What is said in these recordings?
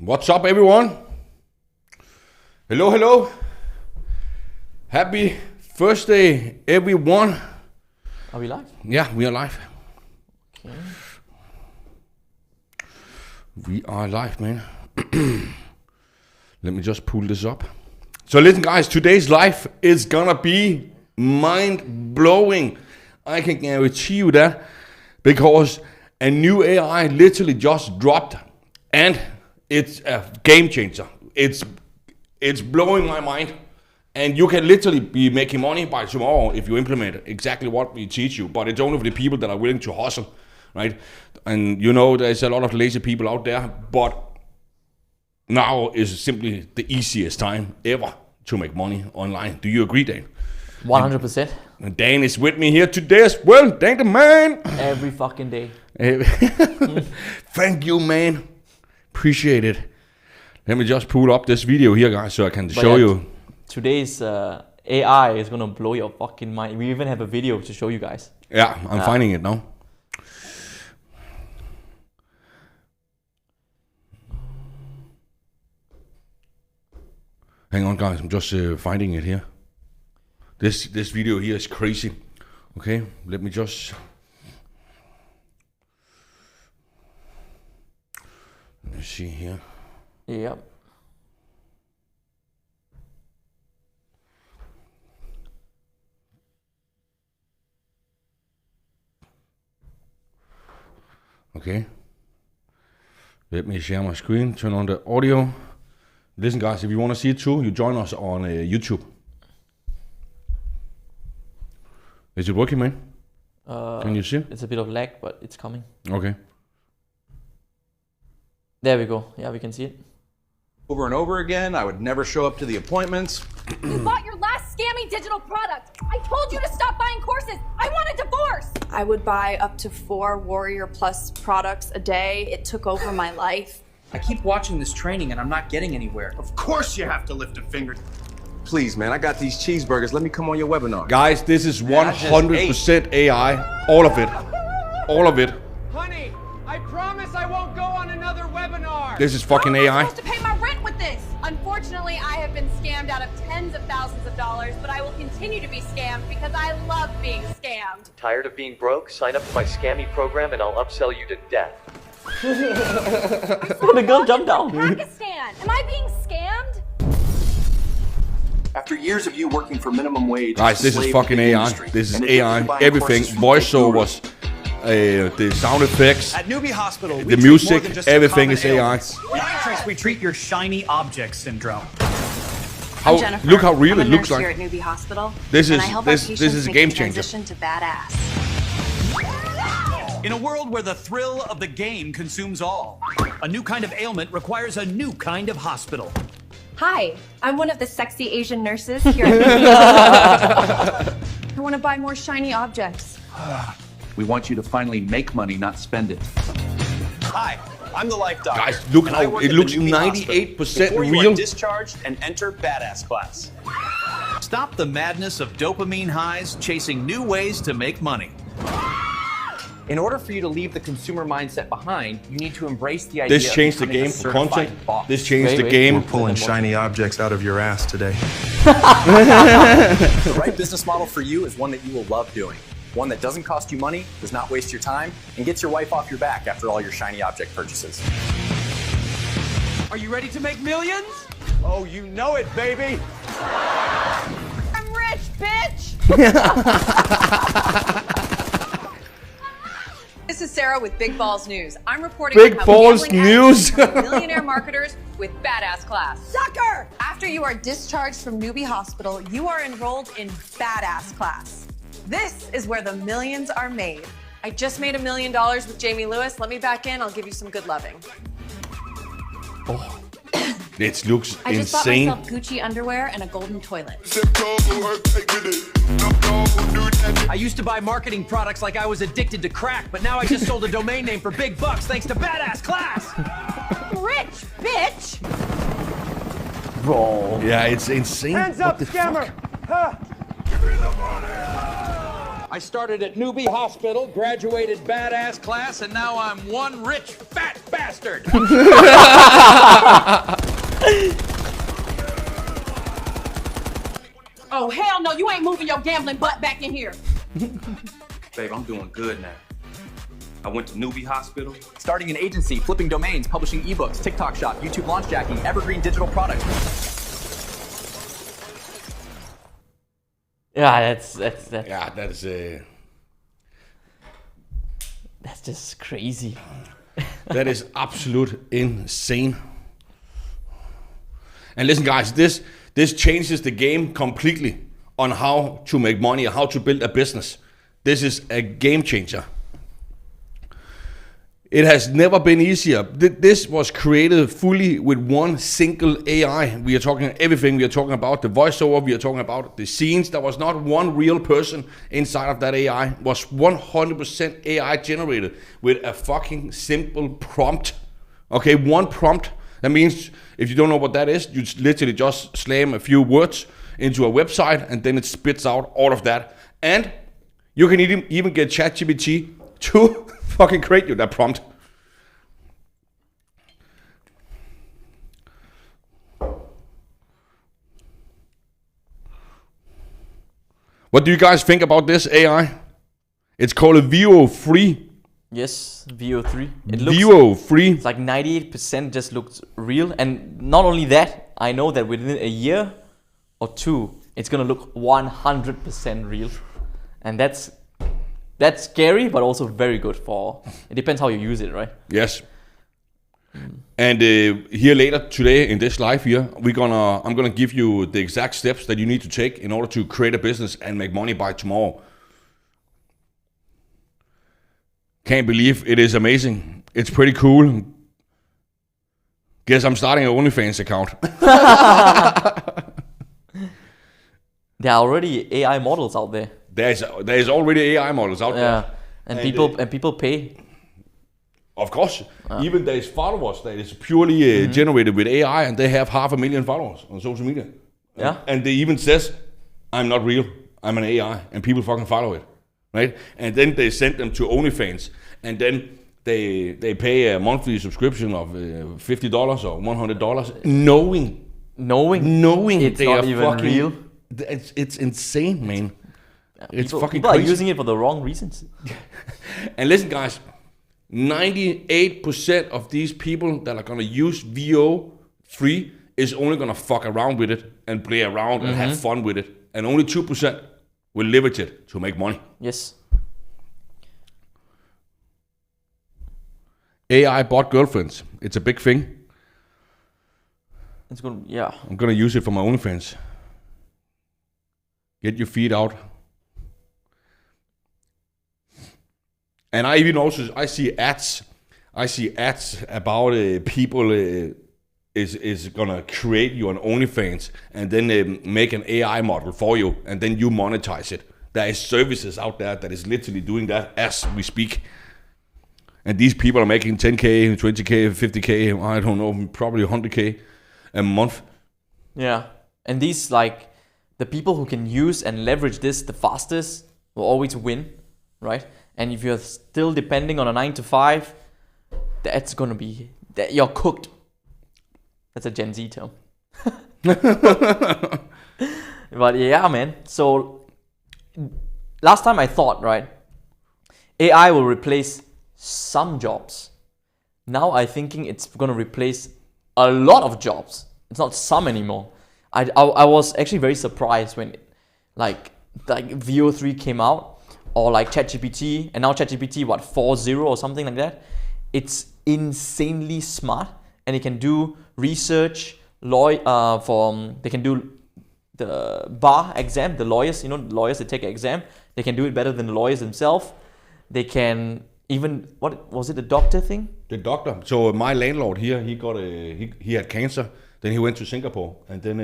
What's up, everyone? Hello, hello. Happy Thursday, everyone. Are we live? Yeah, we are live. Okay. We are live, man. Let me just pull this up. So listen, guys, today's live is gonna be mind-blowing. I can guarantee you that, because a new AI literally just dropped, and it's a game changer. It's blowing my mind, and you can literally be making money by tomorrow if you implement exactly what we teach you. But it's only for the people that are willing to hustle, right? And you know, there's a lot of lazy people out there, but now is simply the easiest time ever to make money online. Do you agree, Dan? 100%. And Dan is with me here today as well. Thank you, man. Every fucking day. Thank you, man. Appreciate it. Let me just pull up this video here, guys, so I can show you. Today's AI is gonna blow your fucking mind. We even have a video to show you guys. Yeah, I'm finding it now. Hang on, guys. I'm just finding it here. This video here is crazy. Okay, let me just. Let me see here. Yep. Okay. Let me share my screen. Turn on the audio. Listen, guys, if you want to see it too, you join us on YouTube. Is it working, man? Can you see? It's a bit of lag, but it's coming. Okay. There we go. Yeah, we can see it. Over and over again, I would never show up to the appointments. You bought your last scammy digital product. I told you to stop buying courses. I want a divorce. I would buy up to 4 Warrior Plus products a day. It took over my life. I keep watching this training and I'm not getting anywhere. Of course you have to lift a finger. Please, man, I got these cheeseburgers. Let me come on your webinar. Guys, this is 100% AI. All of it. All of it. Honey, I promise I won't go on another webinar. This is fucking How am I AI. supposed to pay my rent with this? Unfortunately, I have been scammed out of tens of thousands of dollars, but I will continue to be scammed because I love being scammed. Tired of being broke? Sign up for my scammy program and I'll upsell you to death. The girl jumped down. Pakistan, am I being scammed? After years of you working for minimum wage, Guys, this is fucking AI. This is AI. Everything. Voiceovers. The sound effects. At Newbie Hospital, the music. Everything is AI. We treat your shiny object syndrome. How, Jennifer. look how real I'm it a looks nurse here like. at Newbie Hospital. This and is I help our this patients is a make game the changer. transition to badass. In a world where the thrill of the game consumes all, a new kind of ailment requires a new kind of hospital. Hi, I'm one of the sexy Asian nurses here at I want to buy more shiny objects. We want you to finally make money, not spend it. Hi, I'm the life doctor. Guys, look and I how work it at the looks Newbie Hospital. 98% Before you real. are discharged and enter badass class. Stop the madness of dopamine highs, chasing new ways to make money. In order for you to leave the consumer mindset behind, you need to embrace the idea This changed the of becoming game a for certified content. boss. This changed the Wait. game. We're pulling shiny objects out of your ass today. The right business model for you is one that you will love doing. One that doesn't cost you money, does not waste your time, and gets your wife off your back after all your shiny object purchases. Are you ready to make millions? Oh, you know it, baby! I'm rich, bitch! This is Sarah with Big Balls News. I'm reporting Big on how Balls gambling News. addicts become millionaire marketers with badass class. Sucker! After you are discharged from Newbie Hospital, you are enrolled in badass class. This is where the millions are made. I just made $1 million with Jamie Lewis. Let me back in. I'll give you some good loving. It looks I just insane. bought myself Gucci underwear and a golden toilet. I used to buy marketing products like I was addicted to crack, but now I just sold a domain name for big bucks thanks to badass class. Rich, bitch! Bro. Yeah, it's insane. Hands What up, the scammer! fuck? Give me the money! I started at Newbie Hospital, graduated badass class, and now I'm one rich fat bastard. Oh, hell no, you ain't moving your gambling butt back in here. Babe, I'm doing good now. I went to Newbie Hospital. Starting an agency, flipping domains, publishing ebooks, TikTok shop, YouTube launch jacking, evergreen digital products. Yeah, that's Yeah, that's that's just crazy. that is absolute insane. And listen, guys, this changes the game completely on how to make money, how to build a business. This is a game changer. It has never been easier. This was created fully with one single AI. We are talking everything. We are talking about the voiceover. We are talking about the scenes. There was not one real person inside of that AI. It was 100% AI generated with a fucking simple prompt. Okay, one prompt. That means if you don't know what that is, you literally just slam a few words into a website and then it spits out all of that. And you can even get ChatGPT to fucking create you that prompt. What do you guys think about this AI? It's called a Veo3. Yes, Veo3. It looks Veo3. It's like 98% just looks real, and not only that, I know that within a year or two, it's gonna look 100% real, and that's scary, but also very good for. It depends how you use it, right? Yes. And here later today in this live here, I'm gonna give you the exact steps that you need to take in order to create a business and make money by tomorrow. Can't believe it is amazing. It's pretty cool. Guess I'm starting an OnlyFans account. There are already AI models out there. There is already AI models out there. And people pay. Of course, even there is followers that is purely generated with AI, and they have 500,000 followers on social media. Yeah. And they even says, "I'm not real. I'm an AI," and people fucking follow it, right? And then they send them to OnlyFans, and then they pay a monthly subscription of $50 or $100, knowing it's they not are even fucking real. It's insane, man. It's fucking people crazy. are using it for the wrong reasons. And listen, guys. 98% of these people that are gonna use Veo3 is only gonna fuck around with it and play around and have fun with it, and only 2% will leverage it to make money. Yes. AI bot girlfriends, it's a big thing. It's good. Yeah. I'm gonna use it for my OnlyFans. Get your feet out. And I see ads. I see ads about people is gonna create you an OnlyFans and then make an AI model for you, and then you monetize it. There is services out there that is literally doing that as we speak. And these people are making 10K, 20K, 50K, I don't know, probably 100K a month. Yeah. And these, like, the people who can use and leverage this the fastest will always win, right? And if you're still depending on a 9 to 5, that's gonna be that you're cooked. That's a Gen Z term. But yeah, man. So last time I thought, right, AI will replace some jobs. Now I'm thinking it's gonna replace a lot of jobs. It's not some anymore. I was actually very surprised when like Veo3 came out. Or like ChatGPT, and now ChatGPT 4.0 or something like that. It's insanely smart, and it can do research. They can do the bar exam. The lawyers, the lawyers that take an exam, they can do it better than the lawyers themselves. They can even, what was it, the doctor thing? The doctor. So my landlord here, he had cancer. Then he went to Singapore, and then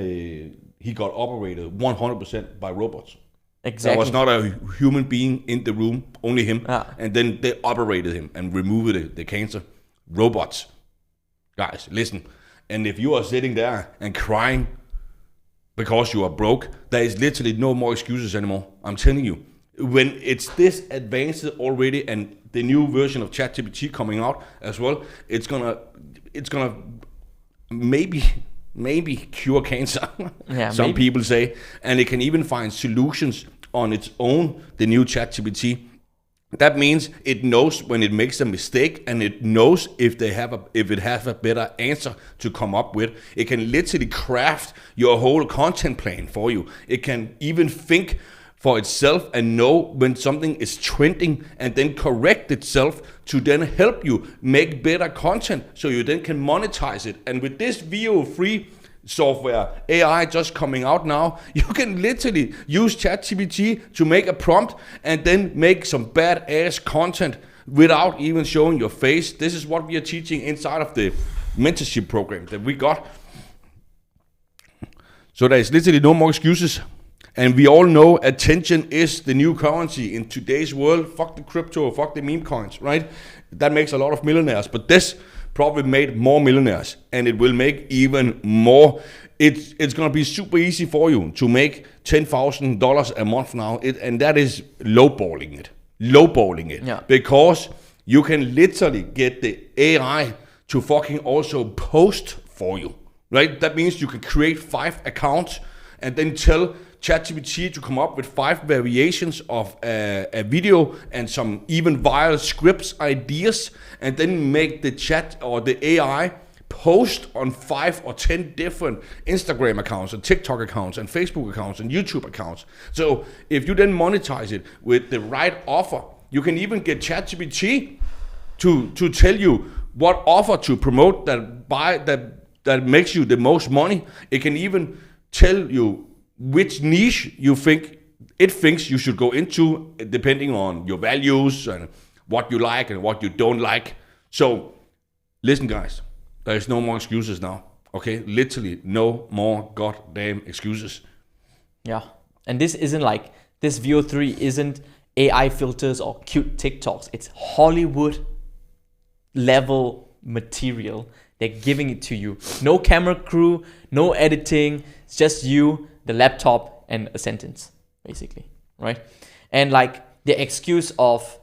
he got operated 100% by robots. Exactly. There was not a human being in the room, only him. And then they operated him and removed the cancer. Robots. Guys, listen. And if you are sitting there and crying because you are broke, there is literally no more excuses anymore. I'm telling you. when it's this advanced already, and the new version of ChatGPT coming out as well, it's gonna maybe cure cancer. Yeah, some maybe. people say, and it can even find solutions on its own. The new ChatGPT. That means it knows when it makes a mistake, and it knows if it has a better answer to come up with. It can literally craft your whole content plan for you. It can even think for itself and know when something is trending, and then correct itself to then help you make better content so you then can monetize it. And with this Veo³ software, AI just coming out now, you can literally use ChatGPT to make a prompt and then make some badass content without even showing your face. This is what we are teaching inside of the mentorship program that we got. So there's literally no more excuses. And we all know attention is the new currency in today's world. Fuck the crypto, fuck the meme coins, right? That makes a lot of millionaires. But this probably made more millionaires, and it will make even more. It's going to be super easy for you to make $10,000 a month now, and that is lowballing it. Yeah. Because you can literally get the AI to fucking also post for you, right? That means you can create 5 accounts and then tell ChatGPT to come up with 5 variations of a video and some even viral scripts ideas, and then make the chat or the AI post on 5 or 10 different Instagram accounts and TikTok accounts and Facebook accounts and YouTube accounts. So if you then monetize it with the right offer, you can even get ChatGPT to tell you what offer to promote that makes you the most money. It can even tell you which niche it thinks you should go into, depending on your values and what you like and what you don't like. So listen, guys, there is no more excuses now. Okay, literally no more goddamn excuses. Yeah, and this Veo³ isn't AI filters or cute TikToks. It's Hollywood level material. They're giving it to you. No camera crew, no editing. It's just you, the laptop, and a sentence, basically, right? And like the excuse of,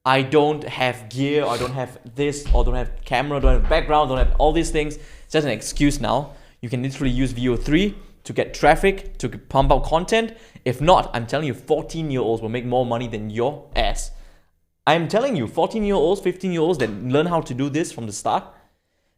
I don't have gear, or I don't have this, or don't have camera, don't have background, don't have all these things. It's just an excuse now. You can literally use Veo³ to get traffic, to pump out content. If not, I'm telling you, 14-year-olds will make more money than your ass. I'm telling you, 14-year-olds, 15-year-olds that learn how to do this from the start,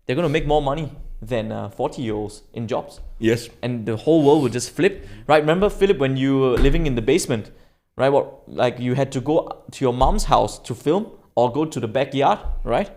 they're going to make more money than 40-year-olds in jobs. Yes. And the whole world would just flip. Right? Remember, Philip, when you were living in the basement, right? Like you had to go to your mom's house to film or go to the backyard, right?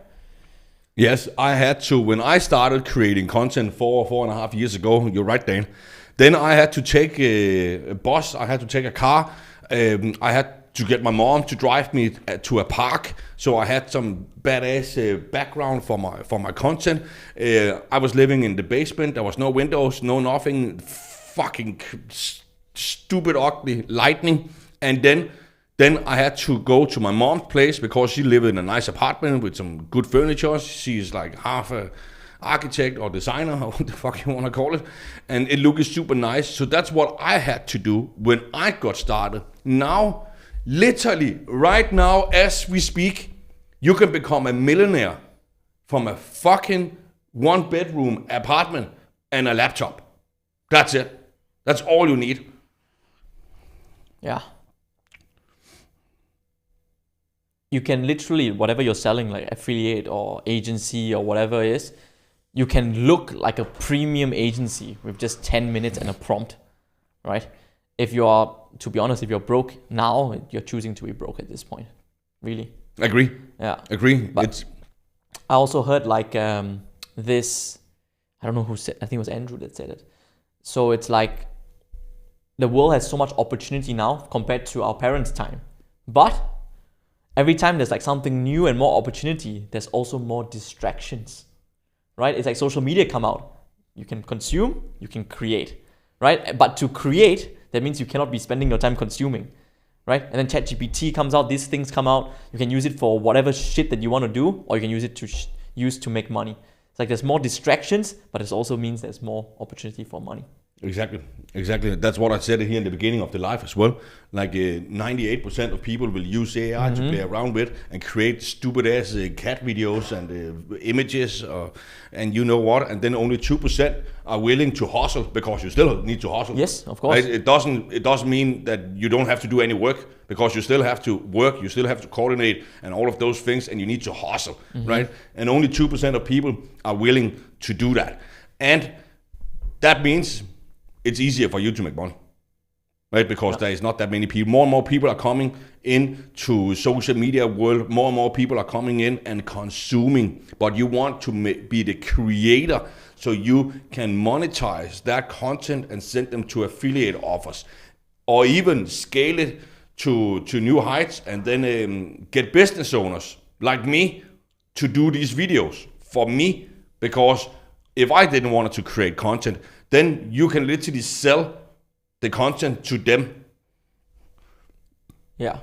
Yes, I had to. When I started creating content 4.5 years ago, you're right, Dan, then I had to take a bus, I had to take a car, I had to get my mom to drive me to a park, so I had some badass background for my content. I was living in the basement, there was no windows, no nothing, fucking stupid ugly lightning, and then I had to go to my mom's place because she lived in a nice apartment with some good furniture. She's like half a architect or designer, or what the fuck you want to call it, and it looked super nice. So that's what I had to do when I got started. Now, literally right now as we speak, you can become a millionaire from a fucking 1-bedroom apartment and a laptop. That's it. That's all you need. Yeah. You can literally, whatever you're selling, like affiliate or agency or whatever it is, you can look like a premium agency with just 10 minutes and a prompt, right? If you are, to be honest, if you're broke now, you're choosing to be broke at this point. Really. Agree. Yeah. Agree. But I also heard like this, I don't know who said, I think it was Andrew that said it. So it's like the world has so much opportunity now compared to our parents' time. But every time there's like something new and more opportunity, there's also more distractions, right? It's like social media come out. You can consume, you can create, right? But to create, that means you cannot be spending your time consuming, right? And then ChatGPT comes out, these things come out. You can use it for whatever shit that you want to do, or you can use it to use to make money. It's like there's more distractions, but it also means there's more opportunity for money. Exactly. That's what I said here in the beginning of the live as well. Like 98% of people will use AI to play around with and create stupid ass cat videos and images, and you know what? And then only 2% are willing to hustle, because you still need to hustle. Yes, of course. Right? It doesn't mean that you don't have to do any work, because you still have to work, you still have to coordinate and all of those things, and you need to hustle, right? And only 2% of people are willing to do that, and that means it's easier for you to make money, right? Because there is not that many people. More and more people are coming into social media world. More and more people are coming in and consuming. But you want to be the creator, so you can monetize that content and send them to affiliate offers, or even scale it to new heights, and then get business owners like me to do these videos for me. Because if I didn't want to create content, then you can literally sell the content to them. Yeah.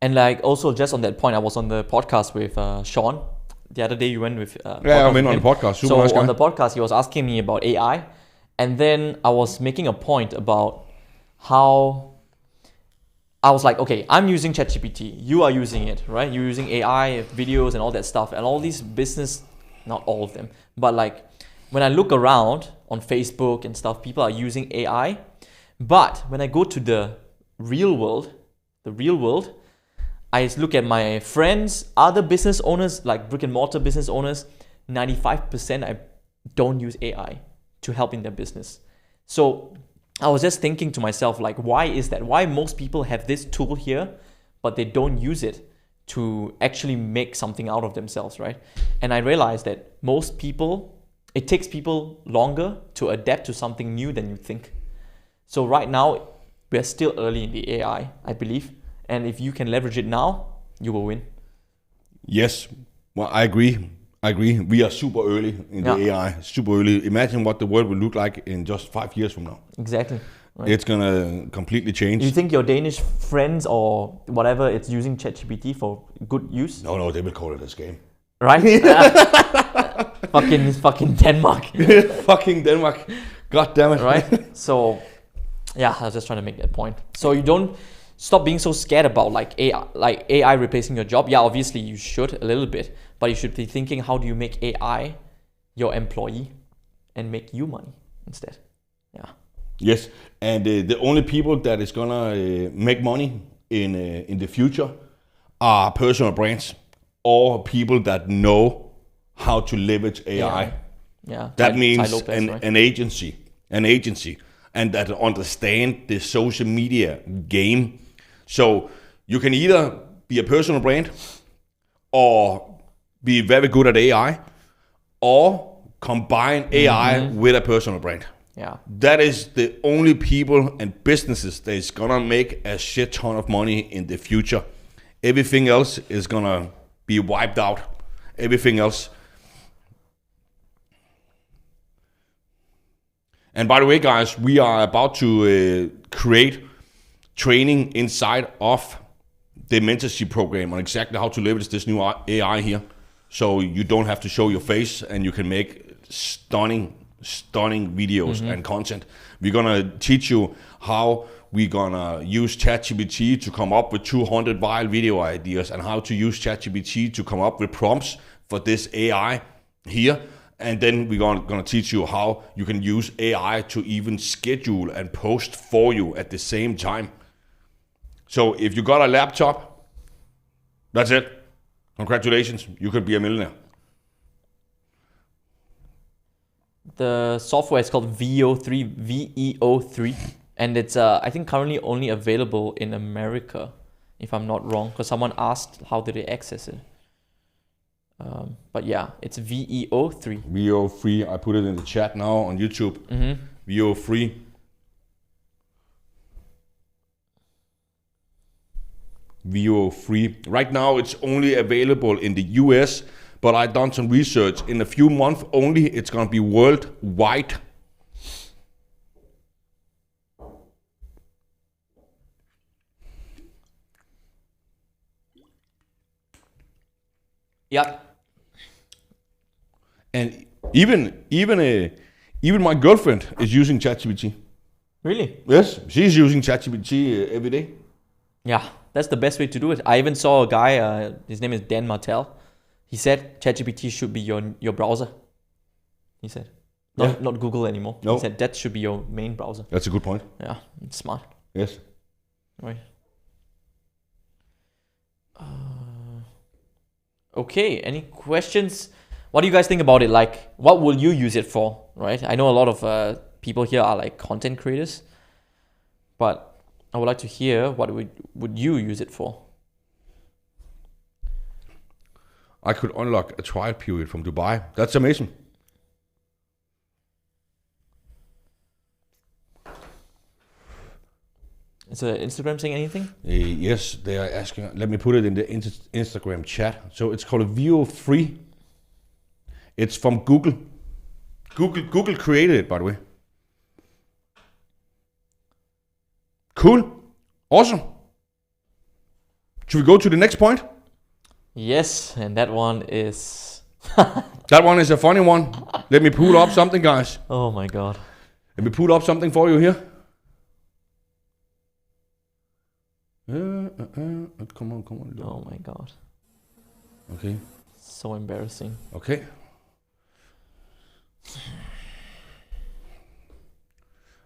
And like also just on that point, I was on the podcast with Sean. The other day you went with... I went on the podcast. Super so nice guy. on the podcast, he was asking me about AI. And then I was making a point about how... I was like, okay, I'm using ChatGPT. You are using it, right? You're using AI, videos and all that stuff. And all these business... Not all of them. But like, when I look around on Facebook and stuff, people are using AI. But when I go to the real world, I look at my friends, other business owners, like brick and mortar business owners, 95% I don't use AI to help in their business. So I was just thinking to myself, like, why is that? Why most people have this tool here, but they don't use it to actually make something out of themselves, right? And I realized that most people, it takes people longer to adapt to something new than you think. So right now, we're still early in the AI, I believe. And if you can leverage it now, you will win. Yes, well, I agree. We are super early in the AI, super early. Imagine what the world will look like in just 5 years from now. Exactly. Right. It's gonna completely change. You think your Danish friends or whatever, it's using ChatGPT for good use? No, they will call it a scam. Right? fucking Denmark. Fucking Denmark. God damn it. Right? So, yeah, I was just trying to make that point. So you don't stop being so scared about like AI replacing your job. Yeah, obviously you should a little bit, but you should be thinking, how do you make AI your employee and make you money instead? Yeah. Yes, and the only people that is gonna make money in the future are personal brands or people that know how to leverage AI. Yeah. That means Lopez, an agency, and that understand the social media game. So you can either be a personal brand or be very good at AI, or combine AI with a personal brand. Yeah. That is the only people and businesses that is gonna make a shit ton of money in the future. Everything else is gonna be wiped out. Everything else. And by the way, guys, we are about to create training inside of the mentorship program on exactly how to leverage this new AI here. So you don't have to show your face and you can make stunning videos and content. We're gonna teach you how we're gonna use ChatGPT to come up with 200 viral video ideas, and how to use ChatGPT to come up with prompts for this AI here. And then we're gonna teach you how you can use AI to even schedule and post for you at the same time. So if you got a laptop, that's it. Congratulations, you could be a millionaire. The software is called Veo3, Veo3, and it's I think currently only available in America, if I'm not wrong, because someone asked how did they access it. But yeah, it's Veo3. Veo3, I put it in the chat now on YouTube. Veo3. Veo3. Right now it's only available in the US, but I've done some research. In a few months only, it's gonna be worldwide. Yeah. And even Even my girlfriend is using ChatGPT. Really? Yes, she's using ChatGPT every day. Yeah, that's the best way to do it. I even saw a guy, his name is Dan Martell. He said ChatGPT should be your browser. He said. Not Google anymore. No. He said that should be your main browser. That's a good point. Yeah, it's smart. Yes. Right. Okay, any questions? What do you guys think about it? Like, what will you use it for, right? I know a lot of people here are like content creators, but I would like to hear what would you use it for? I could unlock a trial period from Dubai. That's amazing. Is Instagram saying anything? Yes, they are asking. Let me put it in the Instagram chat. So it's called a Veo3. It's from Google. Google created it, by the way. Cool. Awesome. Should we go to the next point? Yes, and that one is... That one is a funny one. Let me pull up something, guys. Oh my god. Let me pull up something for you here. Come on. Oh my god. Okay. So embarrassing. Okay.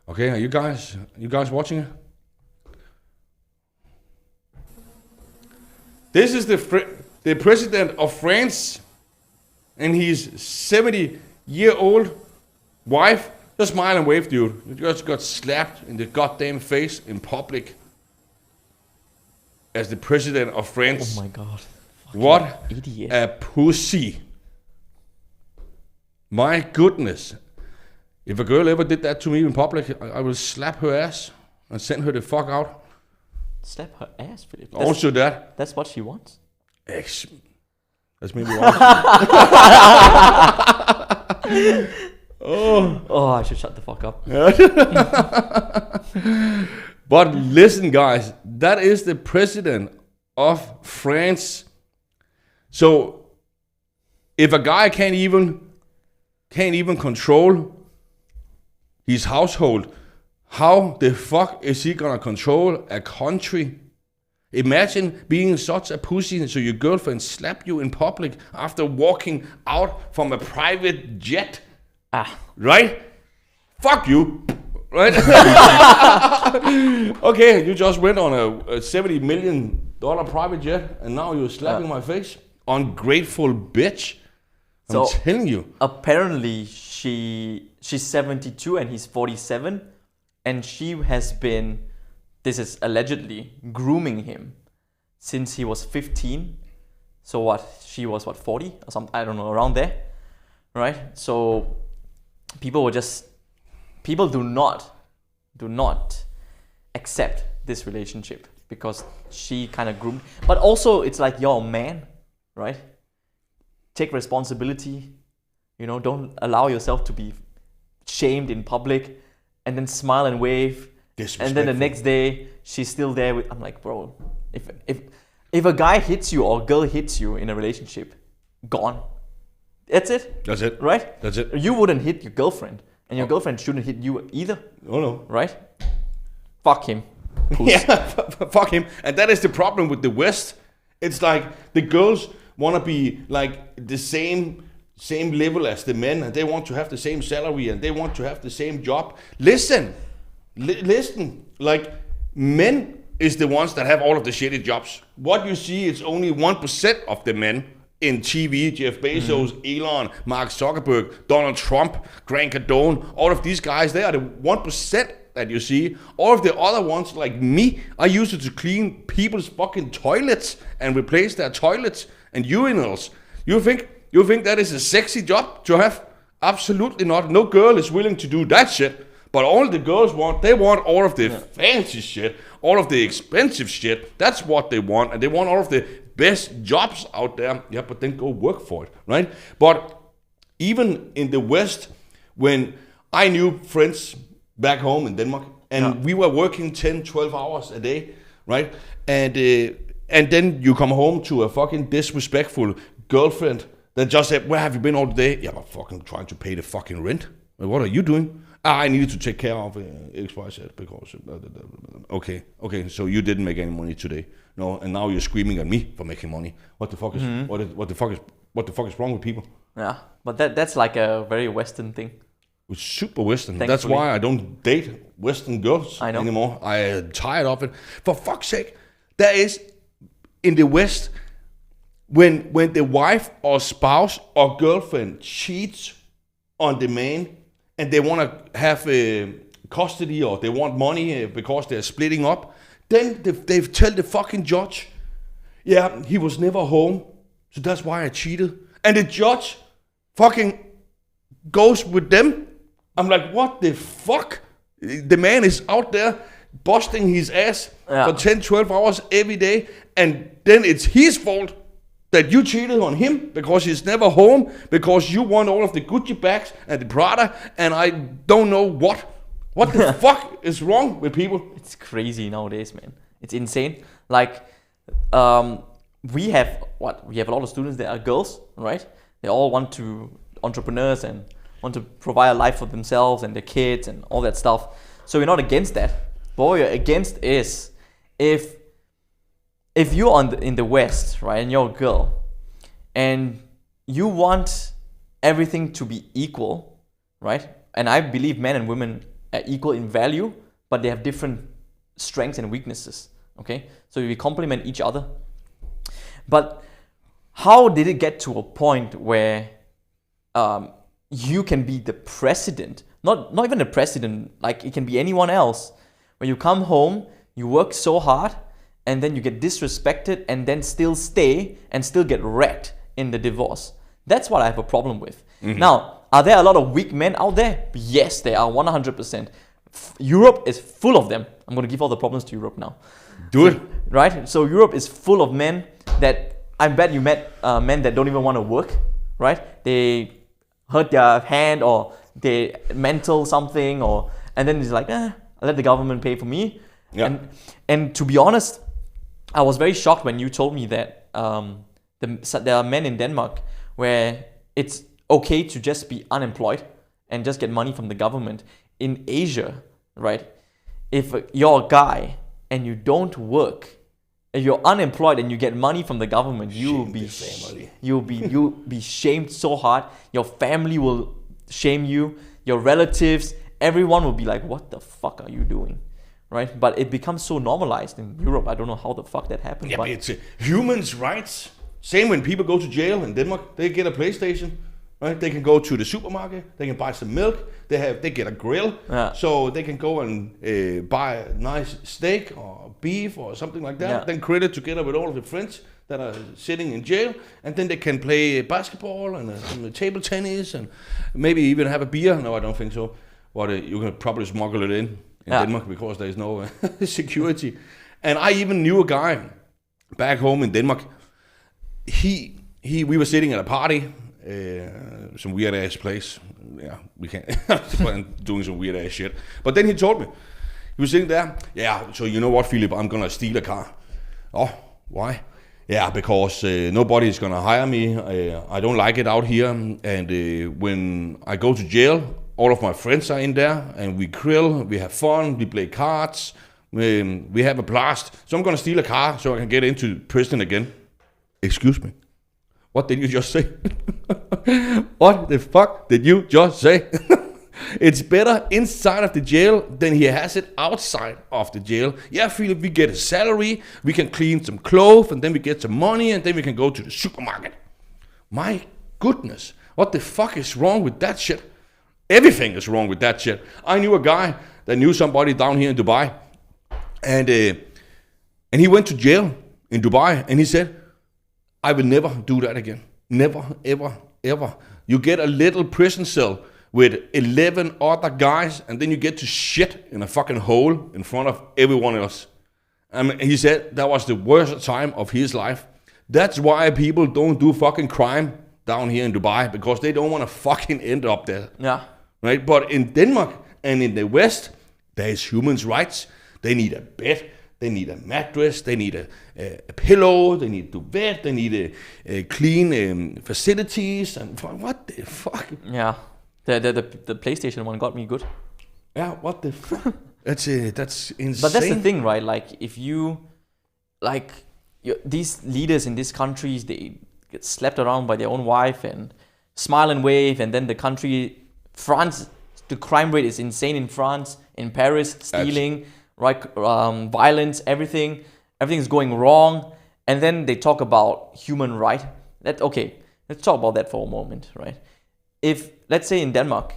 Okay, are you guys watching it? This is the president of France, and his 70-year-old wife. Just smile and wave, dude. You just got slapped in the goddamn face in public as the president of France. Oh my god. What idiot. a pussy. My goodness. If a girl ever did that to me in public, I will slap her ass and send her the fuck out. Slap her ass, Philip. Also that. That's what she wants? That's maybe wrong. Oh, I should shut the fuck up. But listen, guys, that is the president of France. So if a guy can't even control his household, how the fuck is he gonna control a country? Imagine being such a pussy so your girlfriend slapped you in public after walking out from a private jet. Right? Fuck you. Right? Okay, you just went on a $70 million private jet and now you're slapping my face? Ungrateful bitch. I'm telling you. Apparently, she's 72 and he's 47, and she has been, this is allegedly, grooming him since he was 15. So what? She was 40 or something? I don't know, around there, right? So people do not accept this relationship because she kind of groomed. But also, it's like, you're a man, right? Take responsibility, don't allow yourself to be shamed in public, and then smile and wave, and then the next day she's still there with, I'm like, bro, if a guy hits you or a girl hits you in a relationship, gone. That's it. That's it. Right? That's it. You wouldn't hit your girlfriend, and your girlfriend shouldn't hit you either. Oh no. Right? Fuck him. Yeah, fuck him. And that is the problem with the West. It's like the girls want to be like the same level as the men, and they want to have the same salary, and they want to have the same job. Listen, like, men is the ones that have all of the shitty jobs. What you see is only 1% of the men in TV, Jeff Bezos, Elon, Mark Zuckerberg, Donald Trump, Grant Cardone, all of these guys, they are the 1% that you see. All of the other ones, like me, I used it to clean people's fucking toilets and replace their toilets and urinals. You think that is a sexy job to have? Absolutely not. No girl is willing to do that shit. But all the girls want all of the fancy shit, all of the expensive shit. That's what they want. And they want all of the best jobs out there. Yeah, but then go work for it, right? But even in the West, when I knew friends back home in Denmark, and we were working 10, 12 hours a day, right? And then you come home to a fucking disrespectful girlfriend that just said, where have you been all day? Yeah, I'm fucking trying to pay the fucking rent. What are you doing? I needed to take care of XYZ because... Okay, so you didn't make any money today. No, and now you're screaming at me for making money. What the fuck is what the fuck is wrong with people? Yeah, but that's like a very Western thing. It's super Western. Thankfully. That's why I don't date Western girls I know. anymore. I'm tired of it. For fuck's sake, there is in the West when the wife or spouse or girlfriend cheats on the man and they want to have custody or they want money because they're splitting up, then they tell the fucking judge, yeah, he was never home, so that's why I cheated. And the judge fucking goes with them. I'm like, what the fuck? The man is out there busting his ass for 10, 12 hours every day, and then it's his fault that you cheated on him because he's never home, because you want all of the Gucci bags and the Prada, and I don't know what. What the fuck is wrong with people? It's crazy nowadays, man. It's insane. Like, we have a lot of students that are girls, right? They all want to entrepreneurs and want to provide a life for themselves and their kids and all that stuff. So we're not against that. But what we're against is if you're in the West, right, and you're a girl, and you want everything to be equal, right? And I believe men and women are equal in value, but they have different strengths and weaknesses, okay? So we complement each other. But how did it get to a point where you can be the president, not even the president, like it can be anyone else, where you come home, you work so hard, and then you get disrespected and then still stay and still get wrecked in the divorce? That's what I have a problem with. Mm-hmm. Now, are there a lot of weak men out there? Yes, there are 100%. Europe is full of them. I'm going to give all the problems to Europe now. Do it. Right? So Europe is full of men that, I bet you met men that don't even want to work, right? They hurt their hand or they mental something, and then it's like, I'll let the government pay for me. Yeah. And to be honest, I was very shocked when you told me that there are men in Denmark where it's okay to just be unemployed and just get money from the government. In Asia, right, if you're a guy and you don't work, if you're unemployed and you get money from the government, you'll be shamed so hard. Your family will shame you, your relatives, everyone will be like, what the fuck are you doing? Right? But it becomes so normalized in Europe. I don't know how the fuck that happened. Yeah, but it's human rights. Same when people go to jail in Denmark, they get a PlayStation. Right? They can go to the supermarket, they can buy some milk, they get a grill, so they can go and buy a nice steak or beef or something like that, then grill it together with all of the friends that are sitting in jail, and then they can play basketball and table tennis and maybe even have a beer. No, I don't think so. But you can probably smuggle it in Denmark because there's no security. And I even knew a guy back home in Denmark. We were sitting at a party, some weird ass place. Yeah, we can't doing some weird ass shit. But then he told me, he was sitting there. Yeah, so you know what, Philip? I'm gonna steal a car. Oh, why? Yeah, because nobody's gonna hire me. I don't like it out here. And when I go to jail, all of my friends are in there, and we grill, we have fun, we play cards, we have a blast. So I'm gonna steal a car so I can get into prison again. Excuse me. What did you just say? What the fuck did you just say? It's better inside of the jail than he has it outside of the jail. Yeah, Philip, we get a salary, we can clean some clothes, and then we get some money, and then we can go to the supermarket. My goodness, what the fuck is wrong with that shit? Everything is wrong with that shit. I knew a guy that knew somebody down here in Dubai, and he went to jail in Dubai, and he said, I will never do that again. Never, ever, ever. You get a little prison cell with 11 other guys, and then you get to shit in a fucking hole in front of everyone else. He said that was the worst time of his life. That's why people don't do fucking crime down here in Dubai, because they don't want to fucking end up there. Yeah. Right? But in Denmark and in the West, there is human rights. They need a bed. They need a mattress, they need a pillow, they need a duvet, they need a clean facilities, and what the fuck? Yeah. The PlayStation one got me good. Yeah, what the fuck? That's insane. But that's the thing, right? Like, if you, like, these leaders in these countries, they get slapped around by their own wife and smile and wave, and then the country, France, the crime rate is insane in France, in Paris, stealing, right, violence, everything's going wrong, and then they talk about human right. Okay, let's talk about that for a moment, right? If, let's say in Denmark,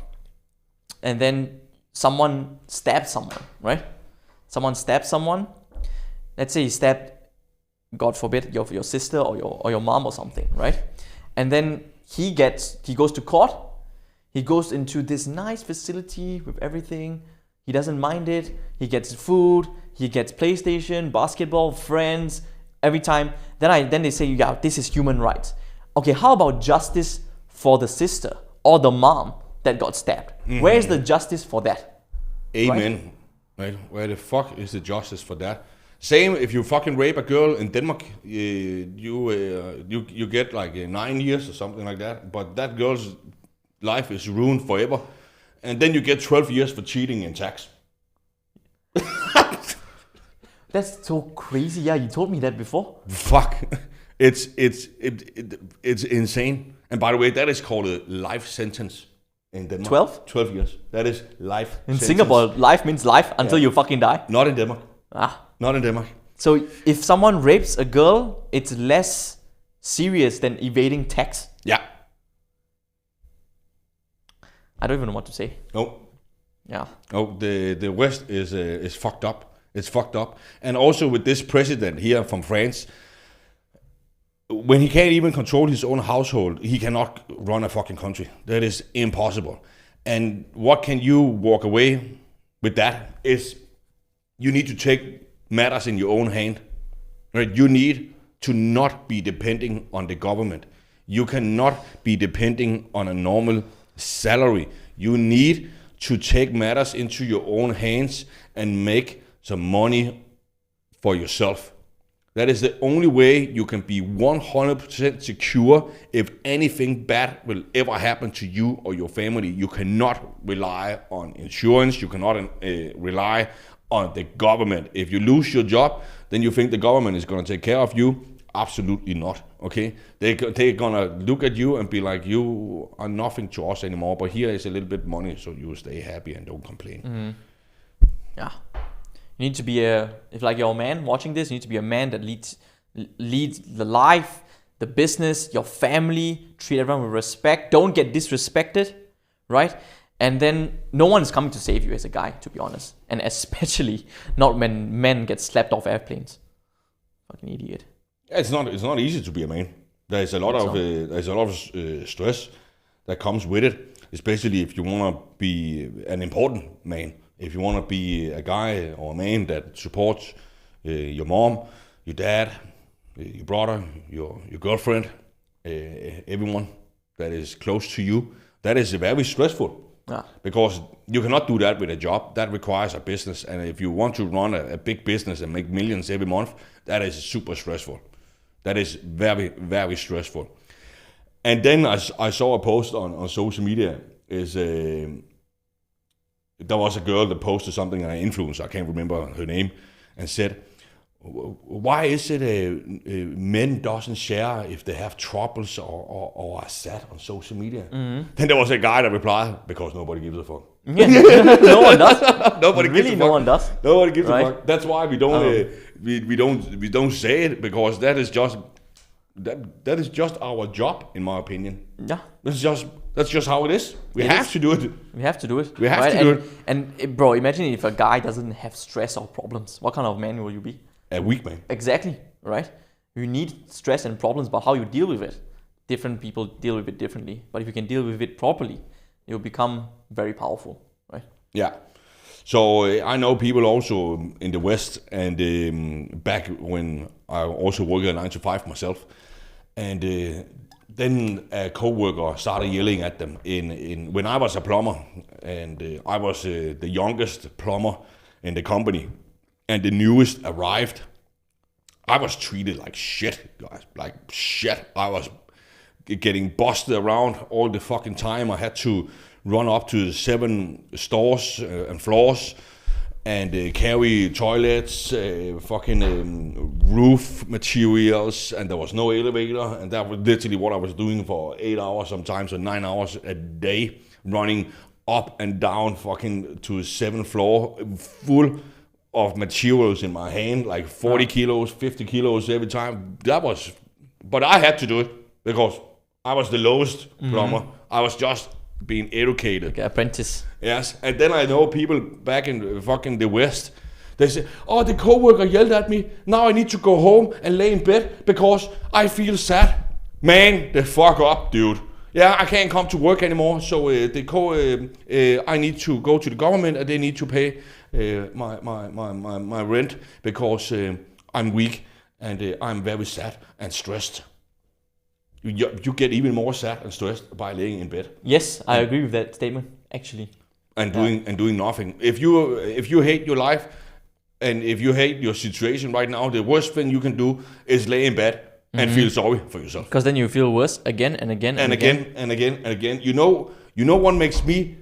and then someone stabs someone, right? Someone stabs someone. Let's say he stabbed, God forbid, your sister or your mom or something, right? And then he goes to court. He goes into this nice facility with everything. He doesn't mind it. He gets food. He gets PlayStation, basketball, friends, every time. Then they say, yeah, this is human rights. Okay, how about justice for the sister or the mom that got stabbed? Where is the justice for that? Amen. Right? Where the fuck is the justice for that? Same if you fucking rape a girl in Denmark, you get like 9 years or something like that. But that girl's life is ruined forever, and then you get 12 years for cheating in tax. That's so crazy. Yeah, you told me that before. Fuck, it's insane. And by the way, that is called a life sentence in Denmark. 12? 12 years. That is life. In sentence. Singapore, life means life until you fucking die. Not in Denmark. Ah. Not in Denmark. So if someone rapes a girl, it's less serious than evading tax. Yeah. I don't even know what to say. No. Yeah. Oh, the West is fucked up. It's fucked up. And also with this president here from France, when he can't even control his own household, he cannot run a fucking country. That is impossible. And what can you walk away with that is you need to take matters in your own hand. Right? You need to not be depending on the government. You cannot be depending on a normal salary. You need to take matters into your own hands and make some money for yourself. That is the only way you can be 100% secure if anything bad will ever happen to you or your family. You cannot rely on insurance. You cannot rely on the government. If you lose your job, then you think the government is going to take care of you. Absolutely not, okay? They're going to look at you and be like, you are nothing to us anymore, but here is a little bit money so you stay happy and don't complain. Mm-hmm. Yeah. You need to be if like you're a man watching this, you need to be a man that leads the life, the business, your family, treat everyone with respect, don't get disrespected, right? And then no one is coming to save you as a guy, to be honest. And especially not when men get slapped off airplanes. Fucking idiot. It's not easy to be a man. There's a lot of stress that comes with it, especially if you want to be an important man. If you want to be a guy or a man that supports your mom, your dad, your brother, your girlfriend, everyone that is close to you, that is very stressful. Yeah. Because you cannot do that with a job. That requires a business. And if you want to run a big business and make millions every month, that is super stressful. That is very, very stressful. And then I saw a post on social media. There was a girl that posted something, an influencer, I can't remember her name, and said, why is it men doesn't share if they have troubles or are sad on social media? Mm-hmm. Then there was a guy that replied, because nobody gives a fuck. Yeah. No one does. Nobody really, gives a fuck. No one does. Nobody gives a fuck. That's why we don't we don't say it, because that is just our job, in my opinion. Yeah. That's just how it is. We have to do it. We have to do it. We have to do it. And bro, imagine if a guy doesn't have stress or problems. What kind of man will you be? A weak man. Exactly, right? You need stress and problems, but how you deal with it. Different people deal with it differently. But if you can deal with it properly, you'll become very powerful, right? Yeah. So I know people also in the West, and back when I also worked at 9 to 5 myself, and then a co-worker started yelling at them when I was a plumber, and I was the youngest plumber in the company, and the newest arrived. I was treated like shit, guys, like shit. I was getting busted around all the fucking time. I had to run up to 7 stores and floors, and carry toilets, roof materials, and there was no elevator, and that was literally what I was doing for 8 hours sometimes, or 9 hours a day, running up and down to 7th floor, full of materials in my hand, like 40 kilos, 50 kilos every time. But I had to do it, because I was the lowest plumber. I was just being educated. Like apprentice. Yes, and then I know people back in the West, they say, oh, the coworker yelled at me, now I need to go home and lay in bed because I feel sad. Man, the fuck up, dude. Yeah, I can't come to work anymore, so I need to go to the government and they need to pay my rent because I'm weak and I'm very sad and stressed. You get even more sad and stressed by laying in bed. Yes, I agree with that statement, actually. And doing nothing. If you hate your life, and if you hate your situation right now, the worst thing you can do is lay in bed and feel sorry for yourself. Because then you feel worse again and again and again and again and again. You know what makes me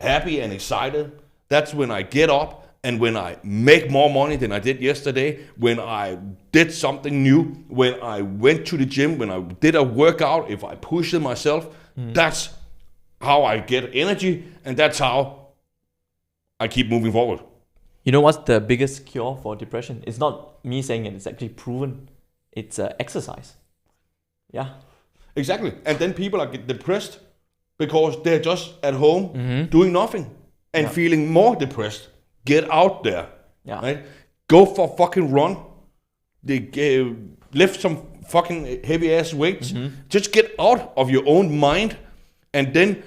happy and excited? That's when I get up and when I make more money than I did yesterday, when I did something new, when I went to the gym, when I did a workout, if I pushed myself, that's how I get energy, and that's how I keep moving forward. You know what's the biggest cure for depression? It's not me saying it, it's actually proven. It's exercise. Yeah. Exactly. And then people are get depressed because they're just at home doing nothing and feeling more depressed. Get out there. Yeah. Right? Go for a fucking run. Lift some fucking heavy ass weights. Just get out of your own mind. And then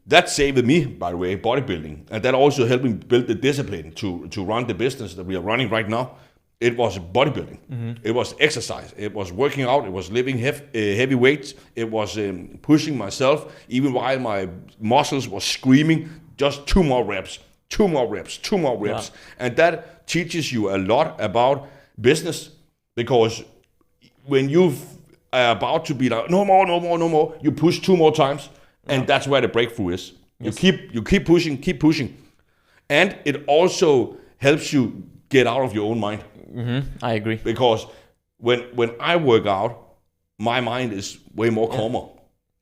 that saved me, by the way, bodybuilding. And that also helped me build the discipline to run the business that we are running right now. It was bodybuilding. It was exercise. It was working out. It was lifting heavy weights. It was pushing myself, even while my muscles were screaming, just 2 more reps, 2 more reps, 2 more reps. Yeah. And that teaches you a lot about business, because when you are about to be like, no more, you push 2 more times, and that's where the breakthrough is. Yes. You keep pushing. And it also helps you get out of your own mind. I agree. Because when I work out, my mind is way more calmer.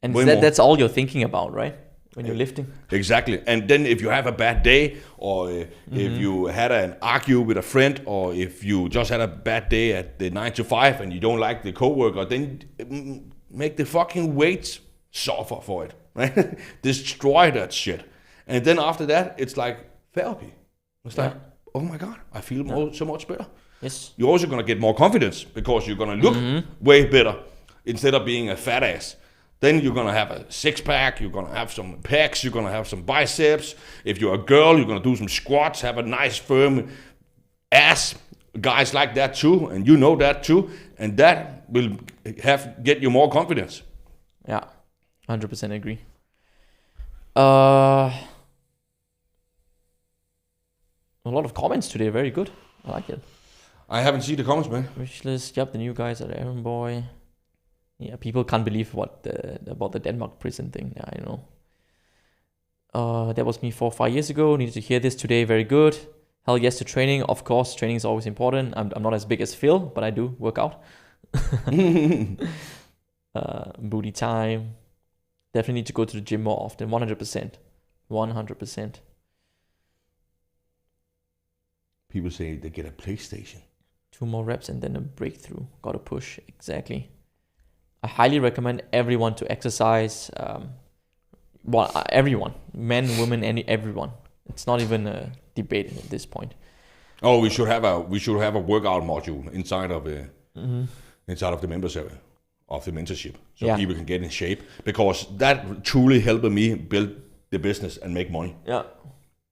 And that's all you're thinking about, right? When you're lifting. Exactly. And then if you have a bad day, or if you had an argue with a friend, or if you just had a bad day at the 9 to 5 and you don't like the coworker, then make the fucking weights suffer for it, right? Destroy that shit. And then after that, it's like therapy. It's like, oh my God, I feel so much better. Yes. You're also going to get more confidence, because you're going to look way better instead of being a fat ass. Then you're going to have a 6-pack, you're going to have some pecs, you're going to have some biceps. If you're a girl, you're going to do some squats, have a nice firm ass. Guys like that too, and you know that too. And that will get you more confidence. Yeah, 100% agree. A lot of comments today, very good. I like it. I haven't seen the comments, man. Wishlist, the new guys at Aaron Boy. Yeah, people can't believe about the Denmark prison thing. Yeah, I know. That was me 4 or 5 years ago. Needed to hear this today. Very good. Hell yes to training. Of course, training is always important. I'm not as big as Phil, but I do work out. Booty time. Definitely need to go to the gym more often. 100%. 100%. People say they get a PlayStation. 2 more reps and then a breakthrough. Gotta push. Exactly. I highly recommend everyone to exercise. Everyone. Men, women, everyone. It's not even a debate at this point. Oh, we should have a workout module inside of the members area of the mentorship, so people can get in shape, because that truly helped me build the business and make money. Yeah.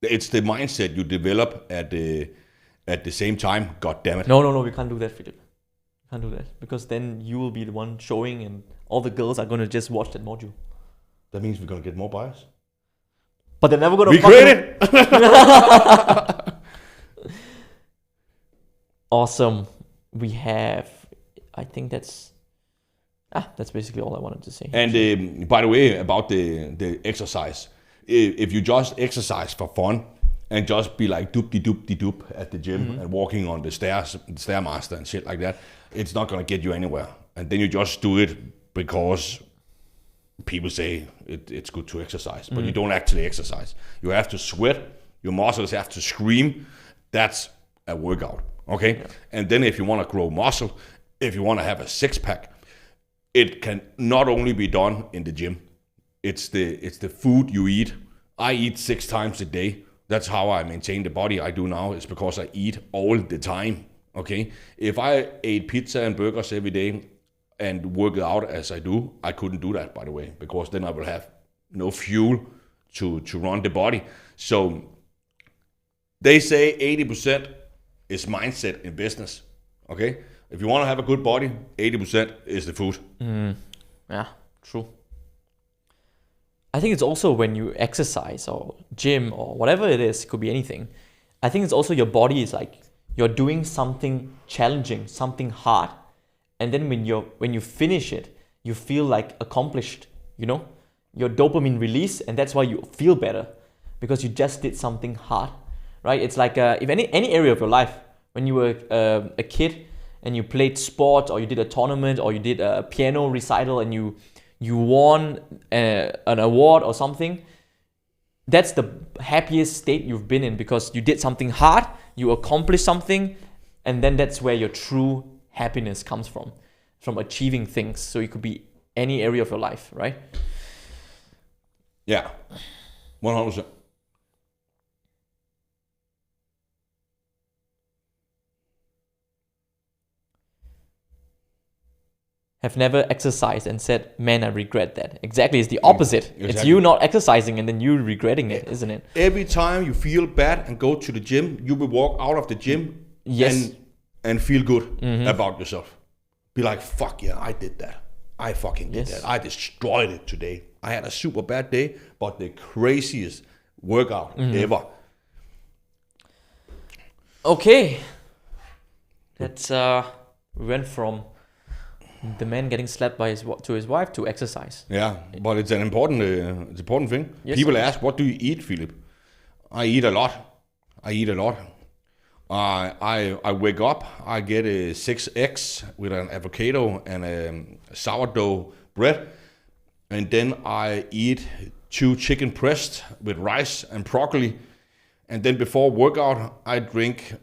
It's the mindset you develop at the same time. God damn it. No, we can't do that, Philip. Can't do that, because then you will be the one showing, and all the girls are going to just watch that module. That means we're going to get more buyers. But they're never going to. We create it. Awesome. We have. I think that's That's basically all I wanted to say. And by the way, about the exercise, if you just exercise for fun and just be like doop-de-doop-de-doop at the gym and walking on the stairmaster and shit like that, it's not going to get you anywhere. And then you just do it because people say it's good to exercise, but you don't actually exercise. You have to sweat, your muscles have to scream. That's a workout, okay? Yeah. And then if you want to grow muscle, if you want to have a six-pack, it can not only be done in the gym. It's the food you eat. I eat 6 times a day. That's how I maintain the body I do now. It's because I eat all the time, okay? If I ate pizza and burgers every day and work out as I do, I couldn't do that, by the way, because then I will have no fuel to run the body. So they say 80% is mindset in business, okay? If you want to have a good body, 80% is the food. Yeah, true. I think it's also when you exercise or gym or whatever it is, it could be anything. I think it's also your body is like, you're doing something challenging, something hard. And then when you finish it, you feel like accomplished, you know? Your dopamine release, and that's why you feel better, because you just did something hard, right? It's like if any area of your life, when you were a kid and you played sport, or you did a tournament, or you did a piano recital and you won an award or something, that's the happiest state you've been in, because you did something hard, you accomplished something, and then that's where your true happiness comes from achieving things. So it could be any area of your life, right? Yeah, 100%. Have never exercised and said, man, I regret that. Exactly, it's the opposite. Exactly. It's you not exercising and then you regretting it, isn't it? Every time you feel bad and go to the gym, you will walk out of the gym and feel good about yourself. Be like, fuck yeah, I did that. I fucking did that. I destroyed it today. I had a super bad day, but the craziest workout ever. Okay. That's, we went from the man getting slapped by his wife to exercise. Yeah, but it's an important thing. Yes, people ask, what do you eat, Philip? I eat a lot. I wake up, I get 6 eggs with an avocado and a sourdough bread, and then I eat 2 chicken breasts with rice and broccoli, and then before workout I drink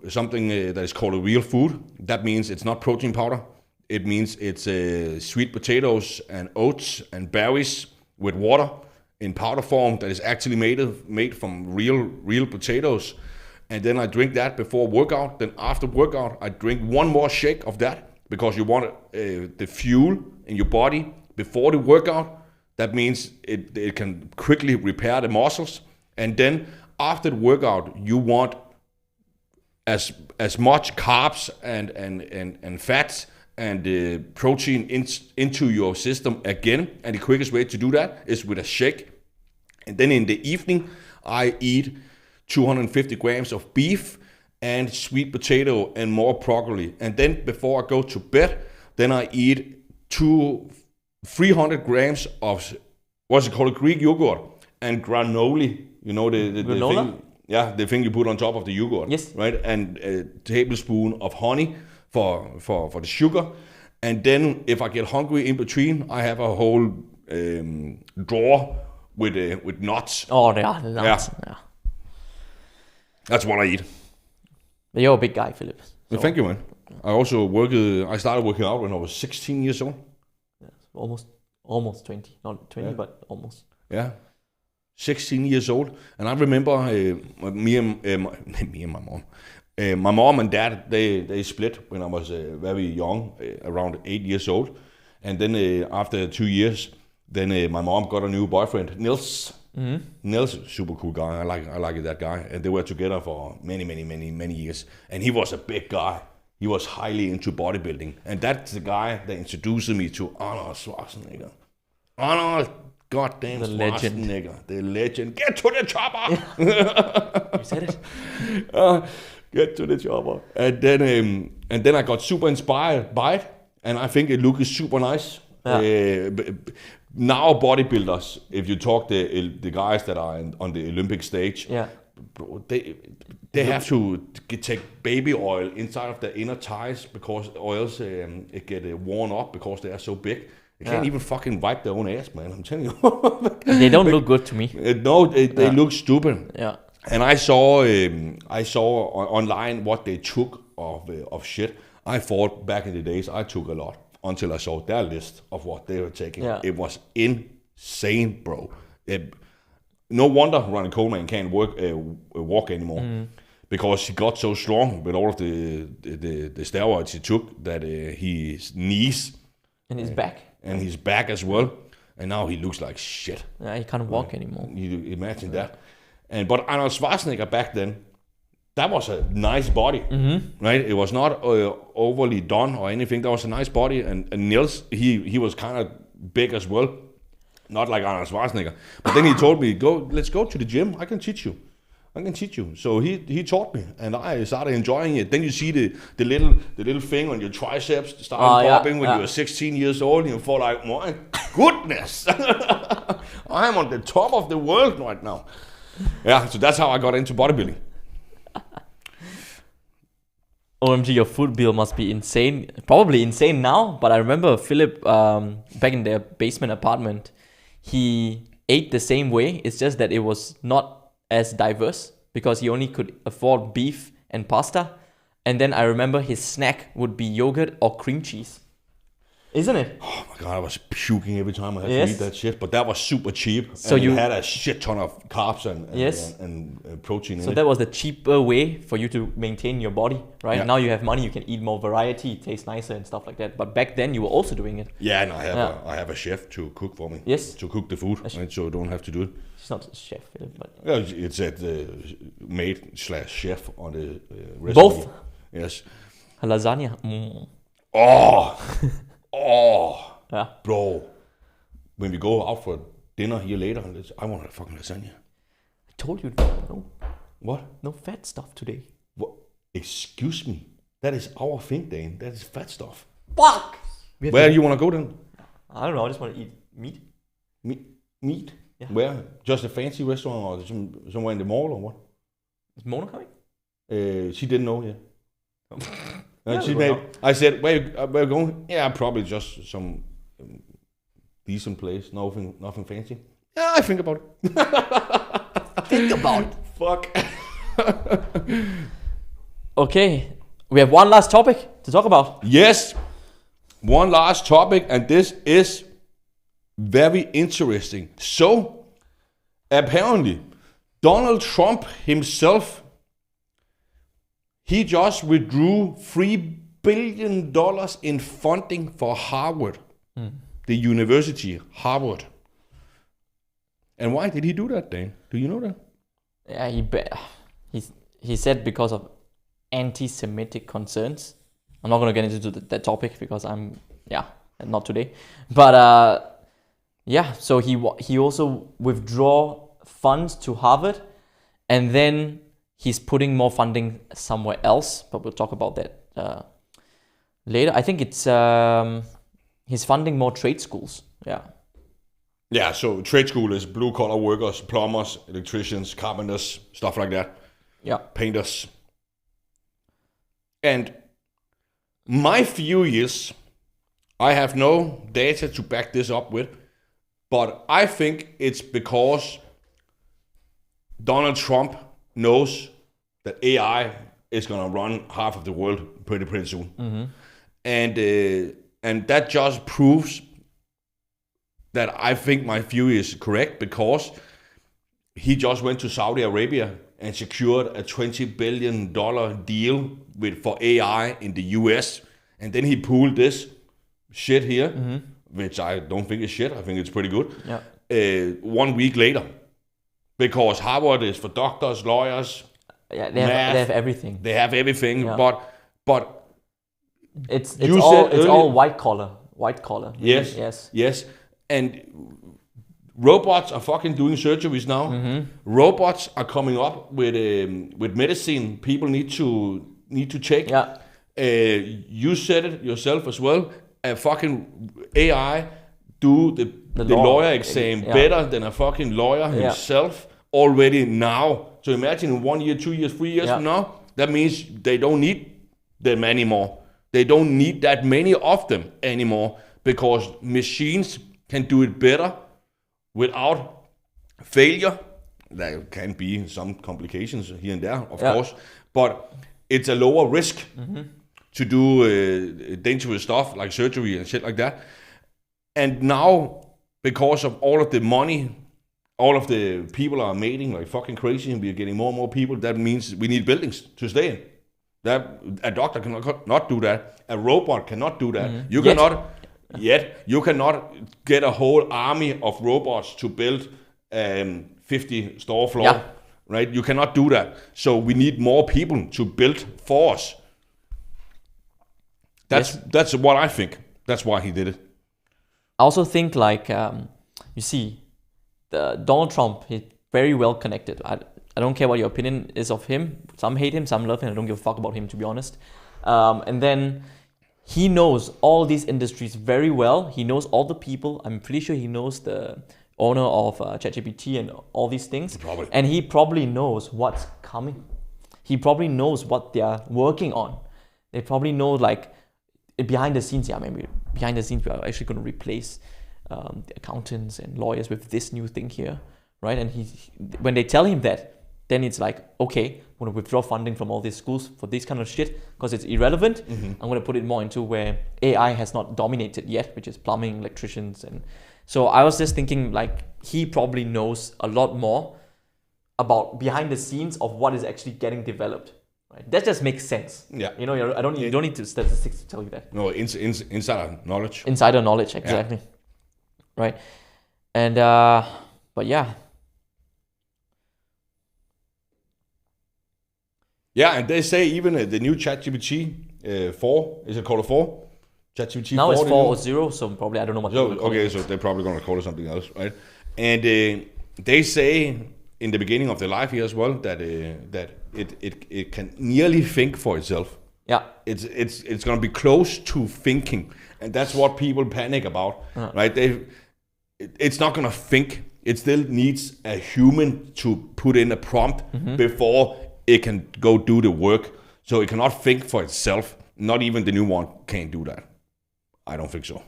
something that is called a real food. That means it's not protein powder. It means it's sweet potatoes and oats and berries with water in powder form that is actually made from real potatoes. And then I drink that before workout. Then after workout, I drink 1 more shake of that, because you want the fuel in your body before the workout. That means it can quickly repair the muscles. And then after the workout, you want as much carbs and fats and protein into your system again. And the quickest way to do that is with a shake. And then in the evening, I eat 250 grams of beef and sweet potato and more broccoli. And then before I go to bed, then I eat 300 grams of what's it called, Greek yogurt and granola. You know the thing, the thing you put on top of the yogurt. Yes. Right, and a tablespoon of honey for the sugar. And then if I get hungry in between, I have a whole drawer with nuts. Oh, they are the nuts. Yeah. That's what I eat. But you're a big guy, Philip. So. Thank you, man. I started working out when I was 16 years old. Yeah, almost 20. Not 20, but almost. Yeah. 16 years old. And I remember me and my mom. My mom and dad, they split when I was very young, around 8 years old. And then after 2 years, then my mom got a new boyfriend, Nils. Mm-hmm. Nils, super cool guy. I like that guy. And they were together for many years. And he was a big guy. He was highly into bodybuilding. And that's the guy that introduced me to Arnold Schwarzenegger. Arnold goddamn Schwarzenegger. The legend. Get to the chopper! You said it. Get to the chopper. And then I got super inspired by it. and I think it looks super nice. Yeah. Now bodybuilders, if you talk the guys that are on the Olympic stage, bro, they have to take baby oil inside of their inner thighs because oils it get worn up because they are so big. They can't even fucking wipe their own ass, man. I'm telling you. They don't look good to me. No, they look stupid. Yeah. And I saw online what they took of shit. I thought back in the days I took a lot until I saw their list of what they were taking. Yeah. It was insane, bro. No wonder Ronnie Coleman can't walk anymore because he got so strong with all of the steroids he took that his knees and his back and his back as well, and now he looks like shit. Yeah, he can't walk anymore. You imagine that. But Arnold Schwarzenegger back then, that was a nice body, right? It was not overly done or anything. That was a nice body, and Niels, he was kind of big as well, not like Arnold Schwarzenegger. But then he told me, let's go to the gym. I can teach you. So he taught me, and I started enjoying it. Then you see the little thing on your triceps starting popping when you're 16 years old, and you feel like, my goodness, I'm on the top of the world right now. Yeah, so that's how I got into bodybuilding. OMG, your food bill must be insane. Probably insane now, but I remember Philip, back in their basement apartment, he ate the same way. It's just that it was not as diverse because he only could afford beef and pasta. And then I remember his snack would be yogurt or cream cheese. Isn't it? Oh my God, I was puking every time I had to eat that shit. But that was super cheap. So and you had a shit ton of carbs and protein in it. So that was the cheaper way for you to maintain your body, right? Yeah. Now you have money, you can eat more variety, it tastes nicer and stuff like that. But back then you were also doing it. Yeah, and I have a chef to cook for me. Yes. To cook the food, right? So I don't have to do it. She's not a chef, but... Yeah, it's at maid/chef on the recipe. Both? Yes. Lasagna. Yeah. Bro. When we go out for dinner here later, I want a fucking lasagna. I told you no. What? No fat stuff today. What? Excuse me. That is our thing, Dane. That is fat stuff. Fuck! Where do you want to go then? I don't know, I just want to eat meat. Meat? Yeah. Where? Just a fancy restaurant or somewhere in the mall or what? Is Mona coming? She didn't know yet. Yeah, I said, where you going? Yeah, probably just some decent place. Nothing fancy. Yeah, I think about it. Think about it. Fuck. Okay, we have one last topic to talk about. Yes, one last topic, and this is very interesting. So, apparently, Donald Trump himself, he just withdrew $3 billion in funding for Harvard, the university, Harvard. And why did he do that, Dan? Do you know that? Yeah, he said because of anti-Semitic concerns. I'm not going to get into that topic because not today. But so he also withdraw funds to Harvard, and then he's putting more funding somewhere else. But we'll talk about that later. I think it's he's funding more trade schools. Yeah. Yeah, so trade school is blue-collar workers, plumbers, electricians, carpenters, stuff like that. Yeah. Painters. And my view is, I have no data to back this up with, but I think it's because Donald Trump knows that AI is going to run half of the world pretty soon. Mm-hmm. And that just proves that I think my view is correct, because he just went to Saudi Arabia and secured a $20 billion deal for AI in the US. And then he pulled this shit here, which I don't think is shit. I think it's pretty good. Yeah. 1 week later. Because Harvard is for doctors, lawyers, yeah, math. They have everything. They have everything, Yeah. but it's all white collar. White collar. Yes. And robots are fucking doing surgeries now. Mm-hmm. Robots are coming up with medicine people need to take. Yeah. You said it yourself as well. a fucking AI do the lawyer exam better than a fucking lawyer himself already now. So imagine in 1 year, 2 years, 3 years from now, that means they don't need them anymore. They don't need that many of them anymore because machines can do it better without failure. There can be some complications here and there, of course, but it's a lower risk to do dangerous stuff like surgery and shit like that. And now, because of all of the money, all of the people are mating like fucking crazy, and we're getting more and more people, that means we need buildings to stay in. That a doctor cannot do that. A robot cannot do that. You you cannot get a whole army of robots to build 50 store floor, right? You cannot do that. So we need more people to build for us. That's what I think. That's why he did it. I also think like, you see, Donald Trump, he's very well connected. I don't care what your opinion is of him. Some hate him, some love him. I don't give a fuck about him, to be honest. And then he knows all these industries very well. He knows all the people. I'm pretty sure he knows the owner of ChatGPT and all these things. Probably. And he probably knows what's coming. He probably knows what they're working on. They probably know like behind the scenes, maybe behind the scenes we are actually going to replace the accountants and lawyers with this new thing here, right? And when they tell him that, then it's like, okay, I'm going to withdraw funding from all these schools for this kind of shit because it's irrelevant. I'm going to put it more into where AI has not dominated yet, which is plumbing, electricians. And so I was just thinking like he probably knows a lot more about behind the scenes of what is actually getting developed. Right? That just makes sense. Yeah. You know, you don't need to statistics to tell you that. No, insider knowledge. Insider knowledge, exactly. Yeah. Right. And, but yeah. Yeah, and they say even the new ChatGPT 4, is it called a 4? ChatGPT now 4? Now it's 4.0, so probably I don't know what so, okay, so they're probably going to call it something else, right? And they say in the beginning of the life here as well that it can nearly think for itself. Yeah, it's going to be close to thinking, and that's what people panic about, right? It's not going to think. It still needs a human to put in a prompt before it can go do the work. So it cannot think for itself. Not even the new one can do that. I don't think so.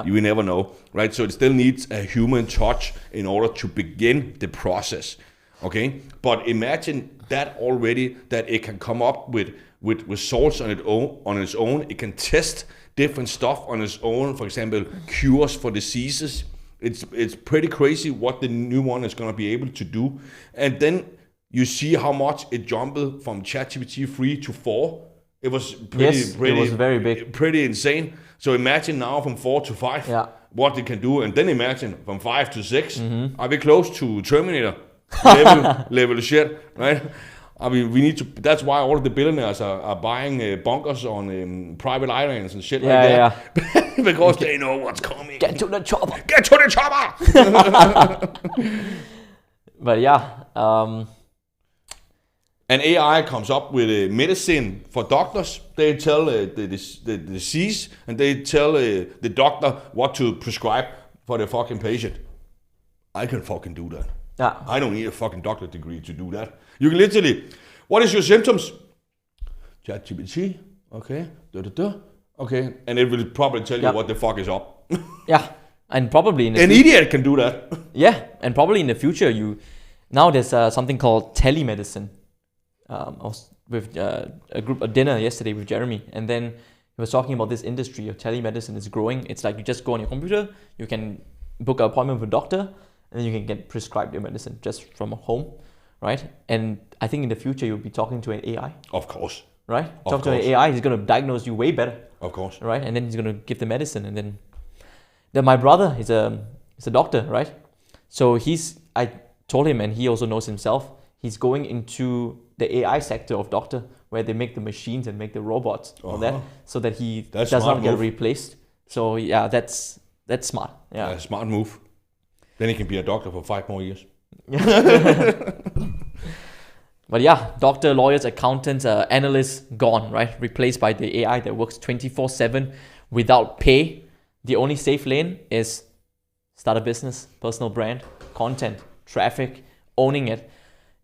You will never know, right? So it still needs a human touch in order to begin the process, okay? But imagine that already, that it can come up with results on its own. It can test different stuff on its own, for example, cures for diseases. It's pretty crazy what the new one is going to be able to do. And then you see how much it jumped from ChatGPT 3 to 4. It was pretty, it was very big. Pretty insane. So imagine now from 4 to 5 what it can do, and then imagine from 5 to 6. Are we close to Terminator level shit, right? I mean, we need to. That's why all of the billionaires are buying bunkers on private islands and shit like that. Because they know what's coming. Get to the chopper. Get to the chopper. But yeah. And AI comes up with a medicine for doctors. They tell the disease, and they tell the doctor what to prescribe for the fucking patient. I can fucking do that. Yeah. I don't need a fucking doctor degree to do that. You can literally, what is your symptoms? ChatGPT, okay, okay, and it will probably tell you what the fuck is up. Yeah, and probably an idiot can do that. Yeah, and probably in the future, now there's something called telemedicine. I was with a dinner yesterday with Jeremy, and then he was talking about this industry of telemedicine is growing. It's like you just go on your computer, you can book an appointment with a doctor, and then you can get prescribed your medicine just from home, right? And I think in the future you'll be talking to an AI. Of course. Right? Talk to an AI, he's going to diagnose you way better. Of course. Right? And then he's going to give the medicine, and then my brother is a doctor, right? So I told him, and he also knows himself, he's going into the AI sector of doctor, where they make the machines and make the robots for that, so that he does not get replaced. So yeah, that's smart. Yeah, smart move. Then he can be a doctor for 5 more years. But yeah, doctor, lawyers, accountants, analysts gone, right? Replaced by the AI that works 24/7 without pay. The only safe lane is start a business, personal brand, content, traffic, owning it.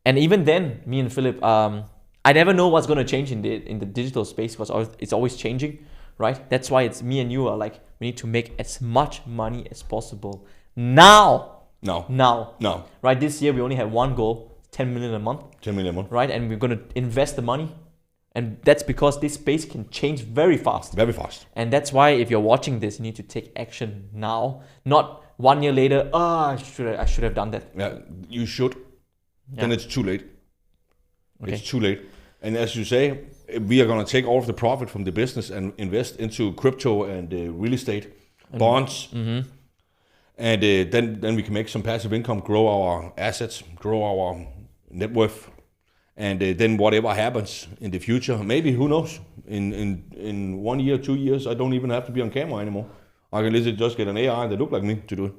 And even then, me and Philip, I never know what's going to change in the digital space because it's always changing, right? That's why it's me and you are like, we need to make as much money as possible now. Now. Right? This year, we only have one goal, 10 million a month. 10 million a month. Right? And we're going to invest the money. And that's because this space can change very fast. Very fast. And that's why if you're watching this, you need to take action now. Not 1 year later, I should have done that. Yeah, you should. Yeah. Then it's too late. Okay. It's too late. And as you say, we are going to take all of the profit from the business and invest into crypto and real estate, bonds. Mm-hmm. And then we can make some passive income, grow our assets, grow our net worth. And then whatever happens in the future, maybe, who knows, in 1 year, 2 years, I don't even have to be on camera anymore. I can literally just get an AI that look like me to do it.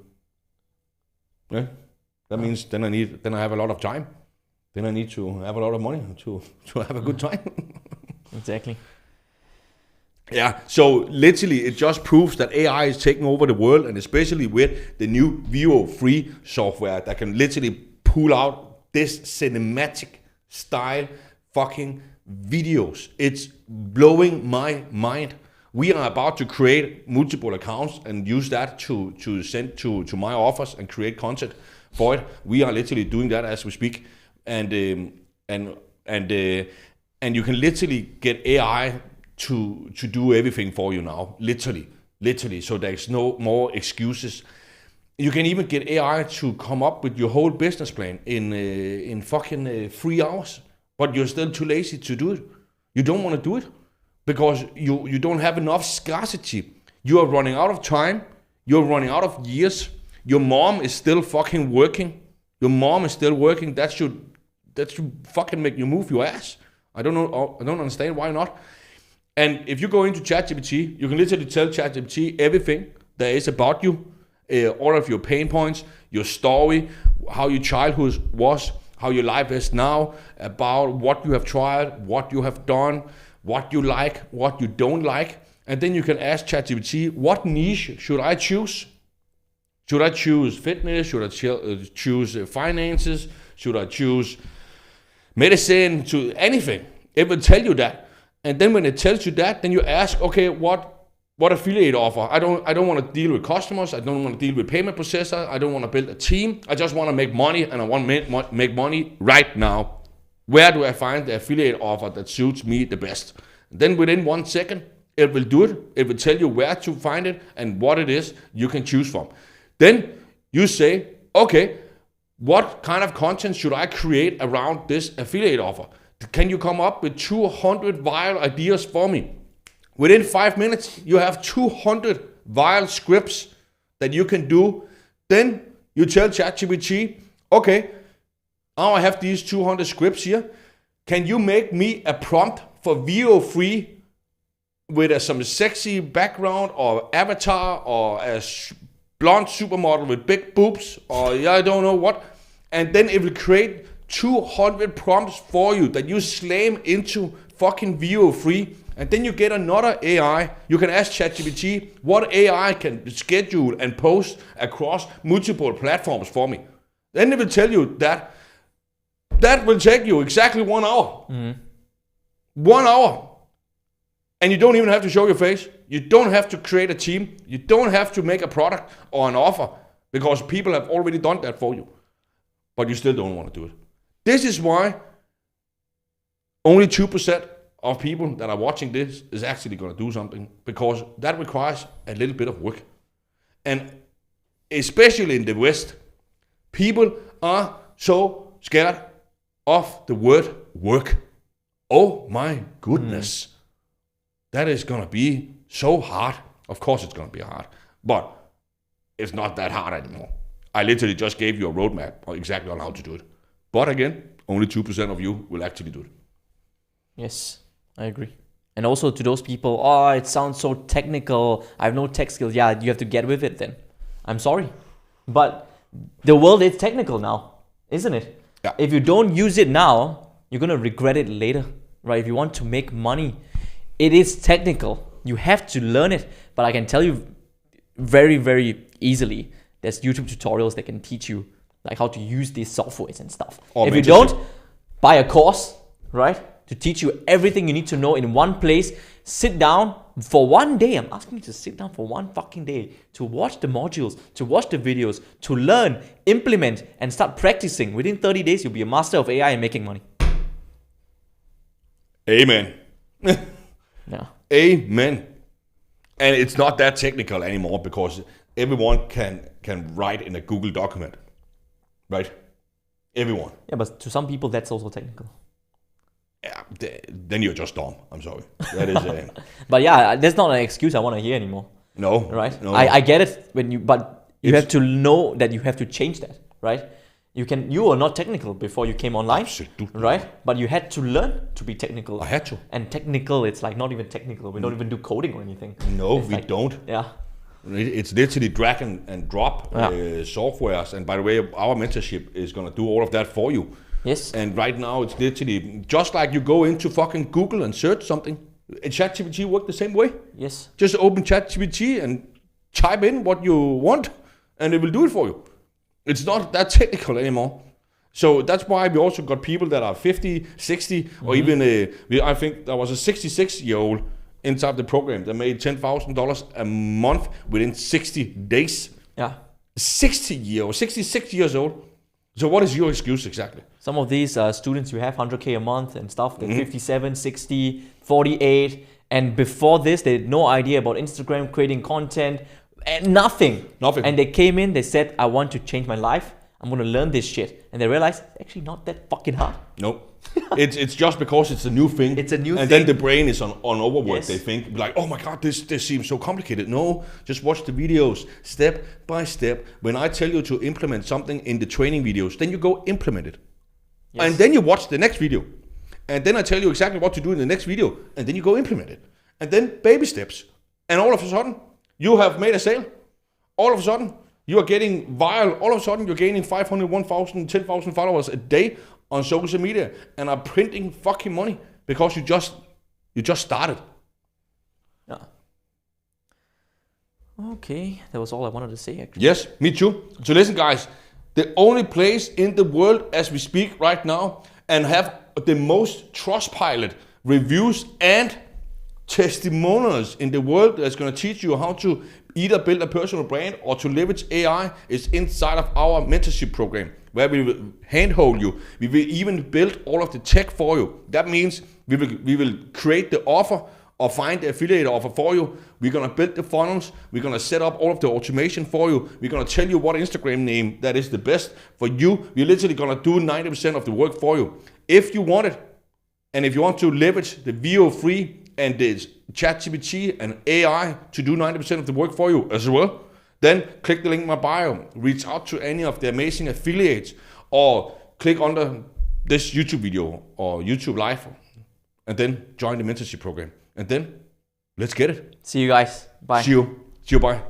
Yeah, that means then I have a lot of time. Then I need to have a lot of money to have a good time. Exactly. Yeah, so literally it just proves that AI is taking over the world, and especially with the new Veo³ software that can literally pull out this cinematic style fucking videos. It's blowing my mind. We are about to create multiple accounts and use that to send to my offers and create content for it. We are literally doing that as we speak, and you can literally get AI to do everything for you now, literally. So there's no more excuses. You can even get AI to come up with your whole business plan in fucking 3 hours, but you're still too lazy to do it. You don't want to do it because you don't have enough scarcity. You are running out of time. You're running out of years. Your mom is still fucking working. That should fucking make you move your ass. I don't know. I don't understand why not. And if you go into ChatGPT, you can literally tell ChatGPT everything there is about you. All of your pain points, your story, how your childhood was, how your life is now, about what you have tried, what you have done, what you like, what you don't like. And then you can ask ChatGPT, what niche should I choose? Should I choose fitness? Should I choose finances? Should I choose medicine? To anything? It will tell you that. And then when it tells you that, then you ask, okay, what affiliate offer? I don't want to deal with customers. I don't want to deal with payment processor. I don't want to build a team. I just want to make money, and I want to make money right now. Where do I find the affiliate offer that suits me the best? Then within 1 second, it will do it. It will tell you where to find it and what it is you can choose from. Then you say, okay, what kind of content should I create around this affiliate offer? Can you come up with 200 viral ideas for me? Within 5 minutes, you have 200 viral scripts that you can do. Then you tell ChatGPT, okay, now I have these 200 scripts here. Can you make me a prompt for Veo³ with some sexy background or avatar or a blonde supermodel with big boobs or I don't know what? And then it will create 200 prompts for you that you slam into fucking Veo³. And then you get another AI. You can ask ChatGPT what AI can schedule and post across multiple platforms for me. Then it will tell you that will take you exactly 1 hour. Mm-hmm. 1 hour. And you don't even have to show your face. You don't have to create a team. You don't have to make a product or an offer because people have already done that for you. But you still don't want to do it. This is why only 2% of people that are watching this is actually going to do something, because that requires a little bit of work. And especially in the West, people are so scared of the word work. Oh my goodness. That is going to be so hard. Of course it's going to be hard, but it's not that hard anymore. I literally just gave you a roadmap exactly on how to do it. But again, only 2% of you will actually do it. Yes, I agree. And also to those people, oh, it sounds so technical. I have no tech skills. Yeah, you have to get with it then. I'm sorry. But the world is technical now, isn't it? Yeah. If you don't use it now, you're going to regret it later, right? If you want to make money, it is technical. You have to learn it. But I can tell you very, very easily, there's YouTube tutorials that can teach you like how to use these softwares and stuff. If you don't, buy a course, right? To teach you everything you need to know in one place. Sit down for one day. I'm asking you to sit down for one fucking day to watch the modules, to watch the videos, to learn, implement, and start practicing. Within 30 days, you'll be a master of AI and making money. Amen. Yeah. Amen. And it's not that technical anymore because everyone can write in a Google document, right? Everyone. Yeah, but to some people, that's also technical. Yeah, then you're just dumb. I'm sorry. That is. But yeah, that's not an excuse I want to hear anymore. No. Right? No. I get it but you have to know that you have to change that, right? You were not technical before you came online, Absolutely. right? But you had to learn to be technical. I had to. And technical, it's like not even technical. We don't even do coding or anything. No, it's we like, don't. Yeah. It's literally drag and drop softwares. And by the way, our mentorship is going to do all of that for you. Yes. And right now, it's literally just like you go into fucking Google and search something. ChatGPT works the same way. Yes. Just open ChatGPT and type in what you want, and it will do it for you. It's not that technical anymore. So that's why we also got people that are 50, 60, or even, I think there was a 66-year-old inside the program that made $10,000 a month within 60 days. Yeah. 66 years old. So what is your excuse exactly? Some of these students, you have 100K a month and stuff, they're 57, 60, 48. And before this, they had no idea about Instagram, creating content, and nothing. And they came in, they said, I want to change my life. I'm going to learn this shit. And they realized it's actually not that fucking hard. Nope. it's just because it's a new thing. It's a new thing. And then the brain is on overwork. Yes. They think like, oh my God, this seems so complicated. No, just watch the videos step by step. When I tell you to implement something in the training videos, then you go implement it. Yes. And then you watch the next video. And then I tell you exactly what to do in the next video. And then you go implement it. And then baby steps. And all of a sudden, you have made a sale. All of a sudden, you are getting viral. All of a sudden, you're gaining 500, 1,000, 10,000 followers a day on social media and are printing fucking money because you just started. Yeah. Okay, that was all I wanted to say actually. Yes, me too. So listen, guys, the only place in the world as we speak right now and have the most Trustpilot reviews and testimonials in the world that's going to teach you how to either build a personal brand or to leverage AI is inside of our mentorship program, where we will handhold you. We will even build all of the tech for you. That means we will create the offer or find the affiliate offer for you. We're going to build the funnels. We're going to set up all of the automation for you. We're going to tell you what Instagram name that is the best for you. We're literally going to do 90% of the work for you. If you want it, and if you want to leverage the Veo3 and the ChatGPT and AI to do 90% of the work for you as well, then click the link in my bio, reach out to any of the amazing affiliates, or click under this YouTube video or YouTube live, and then join the mentorship program. And then let's get it. See you guys. Bye. See you. Bye.